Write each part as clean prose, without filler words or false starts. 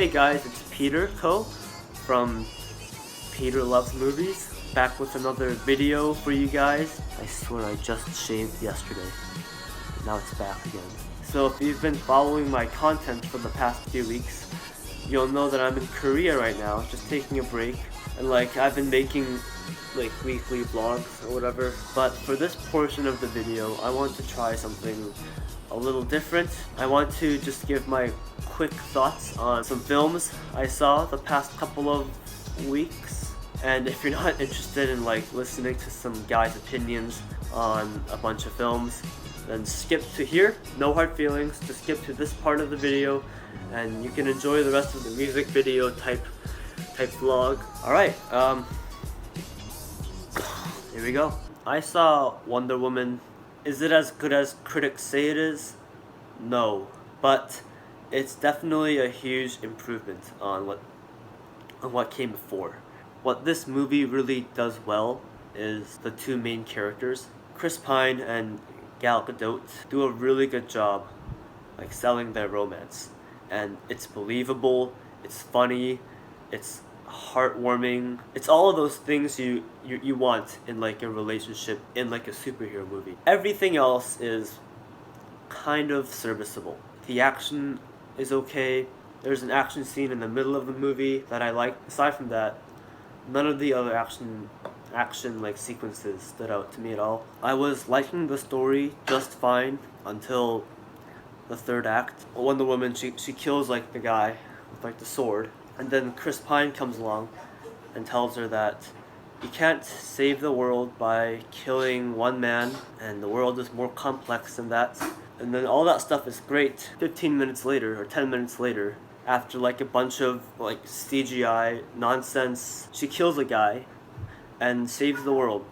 Hey guys, it's Peter Co from Peter Loves Movies, back with another video for you guys. I swear I just shaved yesterday. Now it's back again. So if you've been following my content for the past few weeks, you'll know that I'm in Korea right now, just taking a break. And I've been making weekly vlogs or whatever. But for this portion of the video, I want to try something a little different. I want to just give my quick thoughts on some films I saw the past couple of weeks. And if you're not interested in listening to some guy's opinions on a bunch of films, then skip to here. No hard feelings, just skip to this part of the video and you can enjoy the rest of the music video type vlog. Alright, here we go. I saw Wonder Woman. Is it as good as critics say it is? No, but it's definitely a huge improvement on what came before. What this movie really does well is the two main characters. Chris Pine and Gal Gadot do a really good job selling their romance. And it's believable, it's funny, it's heartwarming. It's all of those things you want in a relationship, in a superhero movie. Everything else is kind of serviceable. The action is okay. There's an action scene in the middle of the movie that I like. Aside from that, none of the other action sequences stood out to me at all. I was liking the story just fine until the third act. Wonder Woman, she kills the guy with the sword, and then Chris Pine comes along and tells her that you can't save the world by killing one man, and the world is more complex than that. And then all that stuff is great. 15 minutes later, or 10 minutes later, after a bunch of CGI nonsense, she kills a guy and saves the world.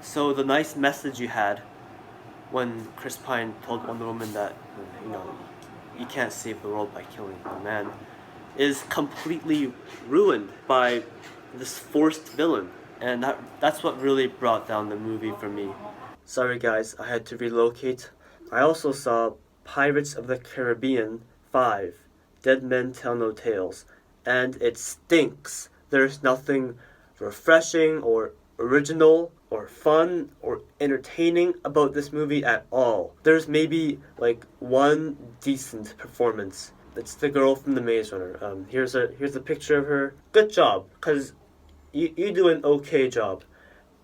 So the nice message you had when Chris Pine told Wonder Woman that you can't save the world by killing a man is completely ruined by this forced villain. And that's what really brought down the movie for me. Sorry guys, I had to relocate. I also saw Pirates of the Caribbean 5, Dead Men Tell No Tales, and it stinks. There's nothing refreshing or original or fun or entertaining about this movie at all. There's maybe one decent performance. It's the girl from The Maze Runner. Here's a picture of her. Good job, because you do an okay job.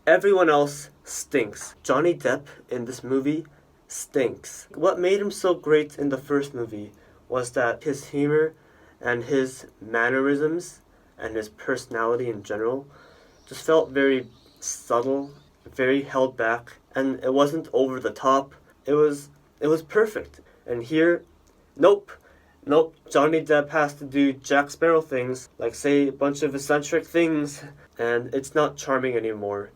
Everyone else stinks. Johnny Depp in this movie stinks. What made him so great in the first movie was that his humor and his mannerisms and his personality in general just felt very subtle, very held back, and it wasn't over the top. It was perfect. And here, nope. Johnny Depp has to do Jack Sparrow things, say a bunch of eccentric things, and it's not charming anymore.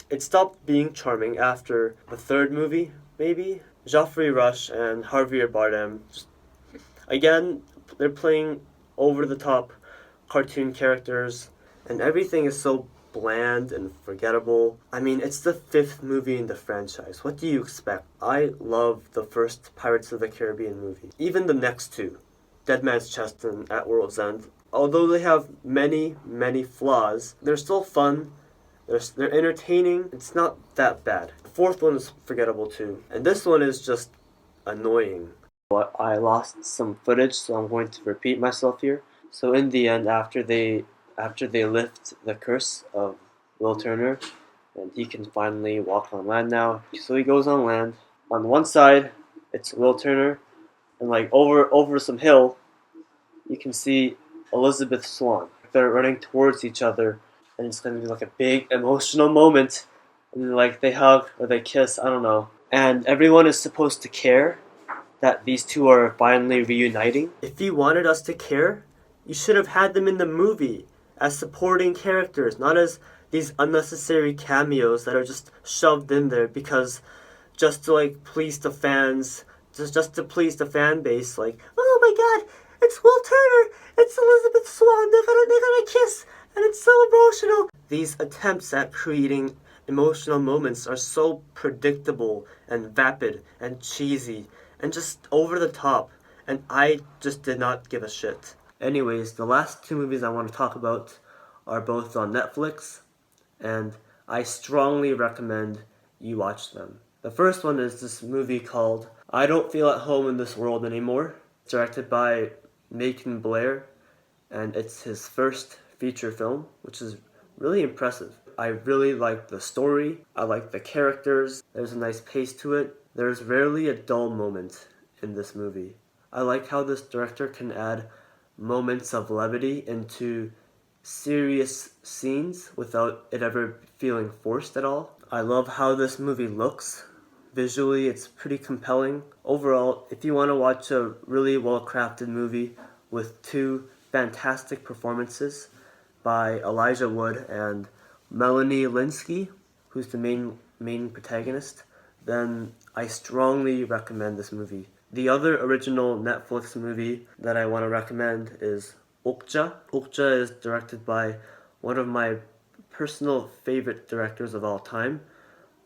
It stopped being charming after the third movie, maybe. Geoffrey Rush and Javier Bardem, again, they're playing over-the-top cartoon characters, and everything is so bland and forgettable. I mean, it's the 5th movie in the franchise. What do you expect? I love the first Pirates of the Caribbean movie. Even the next two, Dead Man's Chest and At World's End. Although they have many, many flaws, they're still fun. They're entertaining. It's not that bad. The 4th one is forgettable too. And this one is just annoying. But I lost some footage, so I'm going to repeat myself here. So in the end, after they lift the curse of Will Turner, and he can finally walk on land now. So he goes on land. On one side, it's Will Turner, and over some hill, you can see Elizabeth Swann. They're running towards each other, and it's gonna be a big emotional moment. And they hug or they kiss, I don't know. And everyone is supposed to care that these two are finally reuniting. If you wanted us to care, you should have had them in the movie as supporting characters, not as these unnecessary cameos that are just shoved in there because just to please the fans, just to please the fan base. Oh my god, it's Will Turner, it's Elizabeth Swann, they're gonna kiss, and it's so emotional. These attempts at creating emotional moments are so predictable and vapid and cheesy and just over the top. and I just did not give a shit. Anyways, the last two movies I want to talk about are both on Netflix, and I strongly recommend you watch them. The first one is this movie called I Don't Feel at Home in This World Anymore, directed by Macon Blair, and it's his first feature film, which is really impressive. I really like the story, I like the characters, there's a nice pace to it. There's rarely a dull moment in this movie. I like how this director can add moments of levity into serious scenes without it ever feeling forced at all. I love how this movie looks. Visually, it's pretty compelling. Overall, if you want to watch a really well-crafted movie with two fantastic performances by Elijah Wood and Melanie Lynskey, who's the main protagonist, then I strongly recommend this movie. The other original Netflix movie that I want to recommend is Okja. Okja is directed by one of my personal favorite directors of all time,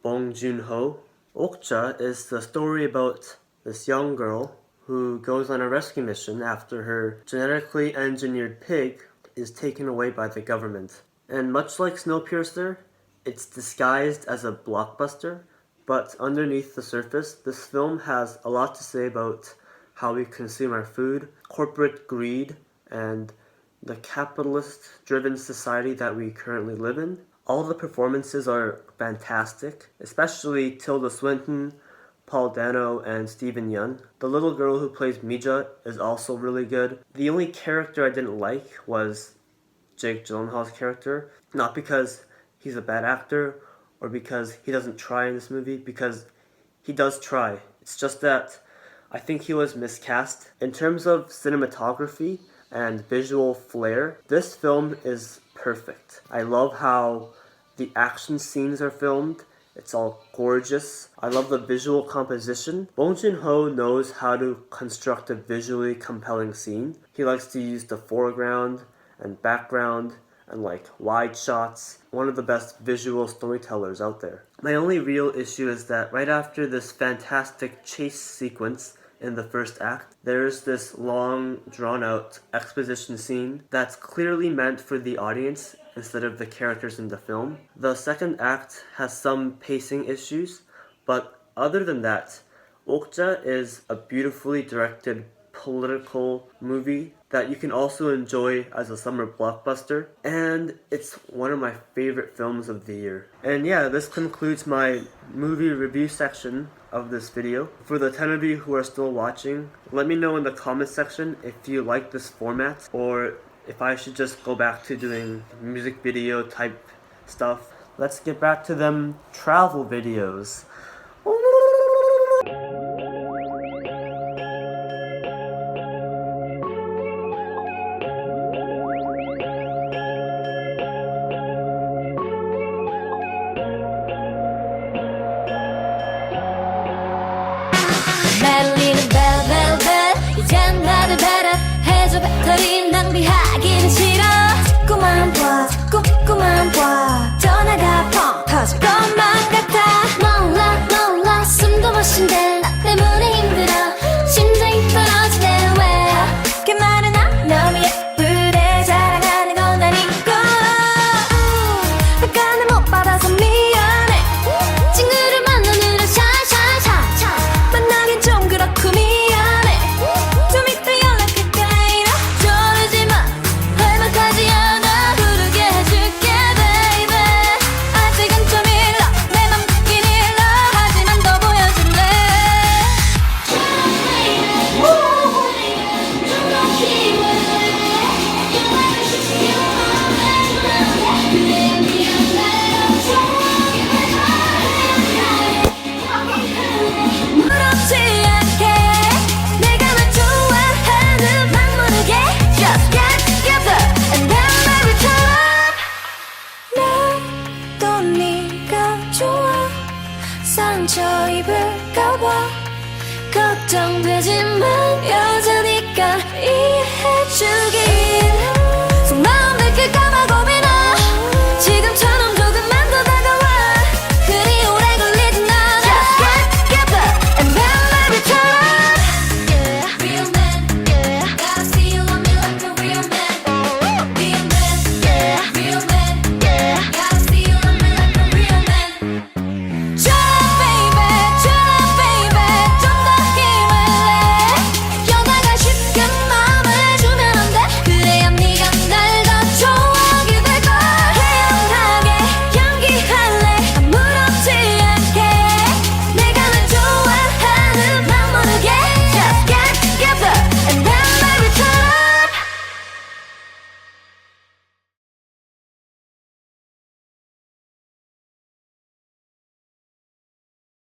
Bong Joon-ho. Okja is the story about this young girl who goes on a rescue mission after her genetically engineered pig is taken away by the government. And much like Snowpiercer, it's disguised as a blockbuster, but underneath the surface, this film has a lot to say about how we consume our food, corporate greed, and the capitalist-driven society that we currently live in. All the performances are fantastic, especially Tilda Swinton, Paul Dano, and Steven Yeun. The little girl who plays Mija is also really good. The only character I didn't like was Jake Gyllenhaal's character, not because he's a bad actor or because he doesn't try in this movie, because he does try. It's just that I think he was miscast. In terms of cinematography and visual flair, this film is perfect. I love how the action scenes are filmed. It's all gorgeous. I love the visual composition. Bong Joon-ho knows how to construct a visually compelling scene. He likes to use the foreground and background and like wide shots. One of the best visual storytellers out there. My only real issue is that right after this fantastic chase sequence in the first act, there's this long, drawn-out exposition scene that's clearly meant for the audience instead of the characters in the film. The second act has some pacing issues, but other than that, Okja is a beautifully directed political movie that you can also enjoy as a summer blockbuster, and it's one of my favorite films of the year. And yeah, this concludes my movie review section of this video. For the 10 of you who are still watching, let me know in the comment section if you like this format or if I should just go back to doing music video type stuff. Let's get back to them travel videos.